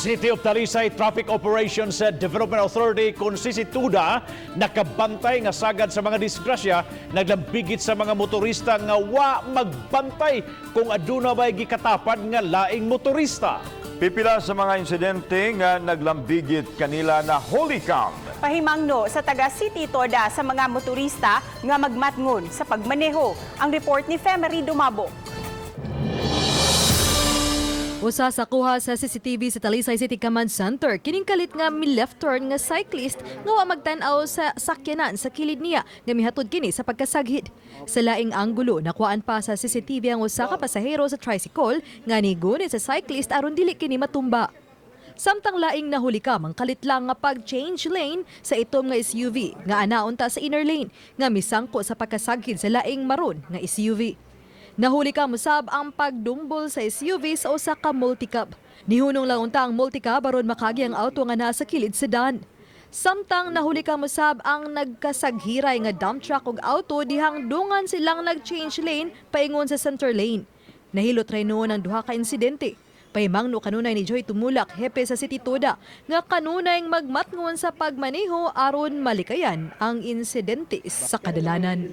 City of Talisay Traffic Operations Development Authority kung sisituda nakabantay nga sagad sa mga disgrasya, naglambigit sa mga motorista nga wa magbantay kung aduna ba'y gikatapan nga laing motorista. Pipila sa mga insidente nga naglambigit kanila na holy cam. Pahimangno sa taga City Toda sa mga motorista nga magmatngon sa pagmaneho. Ang report ni Femery Dumabo. Usa sa kuha sa CCTV sa Talisay City Command Center, kining kalit nga mi-left turn nga cyclist nga wa magtan-aw sa sakyanan sa kilid niya nga mihatod kini sa pagkasaghid. Sa laing anggulo, nakuhaan pa sa CCTV ang usa ka pasahero sa tricycle nga nigunit sa cyclist aron dili kini matumba. Samtang laing nahuli ka mang kalit lang nga pag-change lane sa itom nga SUV nga anaunta sa inner lane nga misangko sa pagkasaghid sa laing maroon nga SUV. Nahuli ka musab ang pagdumbol sa SUV sa usa ka multicab. Nihunong lang unta ang multicab aron makagi ang auto nga nasa kilid sedan. Samtang nahuli ka musab ang nagkasaghiray nga dump truck ug auto dihang dungan silang nag-change lane paingon sa center lane. Nahilot ray noon ang duha ka insidente. Pahimangno kanunay ni Joy Tumulak, hepe sa City Toda, nga kanunay magmatngon sa pagmaneho aron malikayan ang insidente sa kadalanan.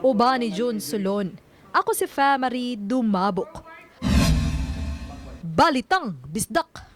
Uba ni June Sulon. Ako si Femery Dumabok. Balitang Bisdak.